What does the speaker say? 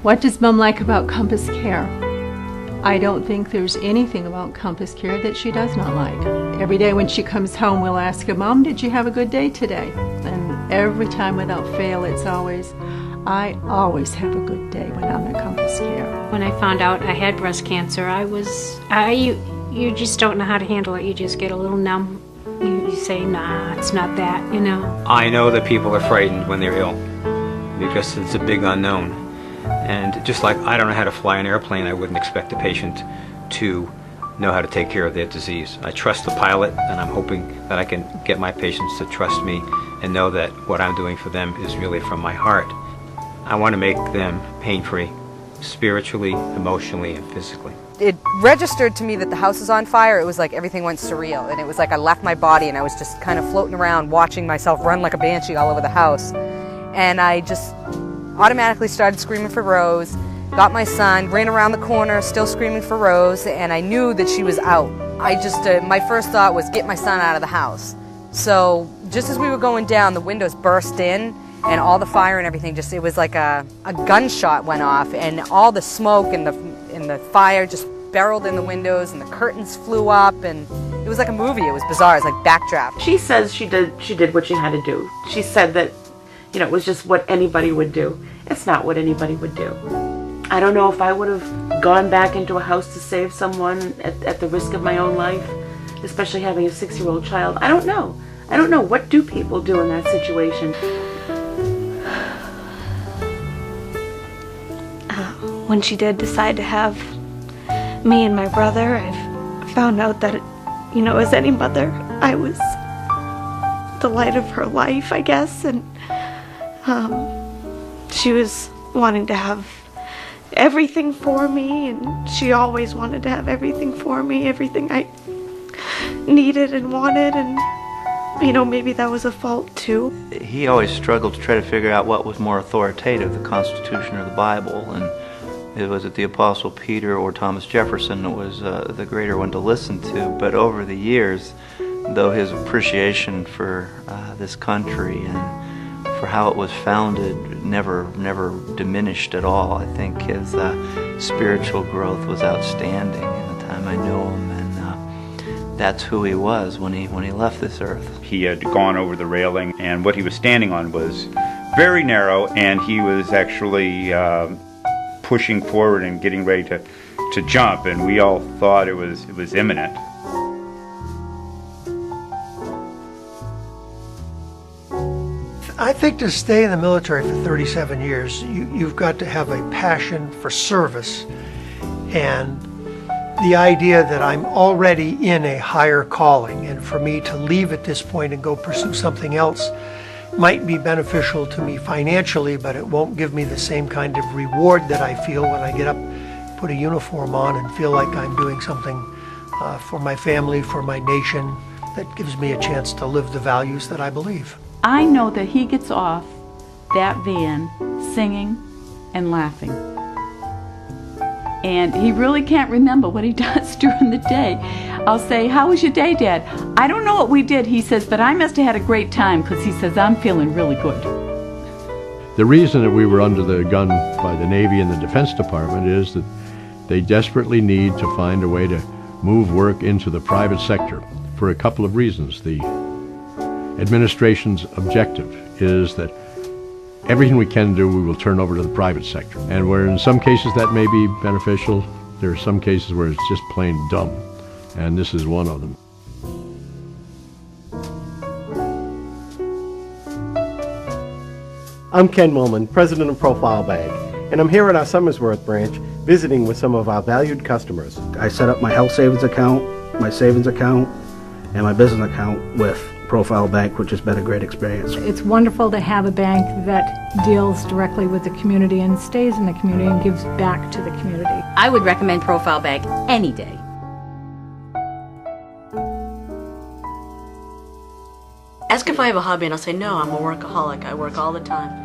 What does Mom like about Compass Care? I don't think there's anything about Compass Care that she does not like. Every day when she comes home, we'll ask her, Mom, did you have a good day today? And every time without fail, it's always, I always have a good day when I'm at Compass Care. When I found out I had breast cancer, you just don't know how to handle it. You just get a little numb. You say, nah, it's not that, you know. I know that people are frightened when they're ill because it's a big unknown. And just like I don't know how to fly an airplane, I wouldn't expect a patient to know how to take care of their disease. I trust the pilot, and I'm hoping that I can get my patients to trust me and know that what I'm doing for them is really from my heart. I want to make them pain-free, spiritually, emotionally, and physically. It registered to me that the house is on fire. It was like everything went surreal, and it was like I left my body and I was just kind of floating around watching myself run like a banshee all over the house. And I just automatically started screaming for Rose, got my son, ran around the corner still screaming for Rose, and I knew that she was out. My first thought was get my son out of the house. So just as we were going down, the windows burst in, and all the fire and everything, it was like a gunshot went off, and all the smoke and the fire just barreled in the windows, and the curtains flew up, and it was like a movie. It was bizarre. It was like backdraft. She says she did what she had to do. She said that, you know, it was just what anybody would do. It's not what anybody would do. I don't know if I would have gone back into a house to save someone at the risk of my own life, especially having a 6-year-old child. I don't know. I don't know. What do people do in that situation? When she did decide to have me and my brother, I found out that, you know, as any mother, I was the light of her life, I guess, and she was wanting to have everything for me, and she always wanted to have everything for me, everything I needed and wanted, and, you know, maybe that was a fault too. He always struggled to try to figure out what was more authoritative, the Constitution or the Bible, and was it the Apostle Peter or Thomas Jefferson that was the greater one to listen to. But over the years, though his appreciation for this country and for how it was founded never diminished at all, I think his spiritual growth was outstanding in the time I knew him, and that's who he was when he left this earth. He had gone over the railing, and what he was standing on was very narrow, and he was actually pushing forward and getting ready to jump, and we all thought it was imminent. I think to stay in the military for 37 years, you've got to have a passion for service, and the idea that I'm already in a higher calling, and for me to leave at this point and go pursue something else might be beneficial to me financially, but it won't give me the same kind of reward that I feel when I get up, put a uniform on, and feel like I'm doing something for my family, for my nation, that gives me a chance to live the values that I believe. I know that he gets off that van singing and laughing. And he really can't remember what he does during the day. I'll say, how was your day, Dad? I don't know what we did, he says, but I must have had a great time, because he says, I'm feeling really good. The reason that we were under the gun by the Navy and the Defense Department is that they desperately need to find a way to move work into the private sector for a couple of reasons. The administration's objective is that everything we can do, we will turn over to the private sector. And where in some cases that may be beneficial, there are some cases where it's just plain dumb. And this is one of them. I'm Ken Mulman, president of Profile Bank, and I'm here at our Somersworth branch visiting with some of our valued customers. I set up my health savings account, my savings account, and my business account with Profile Bank, which has been a great experience. It's wonderful to have a bank that deals directly with the community and stays in the community and gives back to the community. I would recommend Profile Bank any day. Ask if I have a hobby and I'll say, no, I'm a workaholic. I work all the time.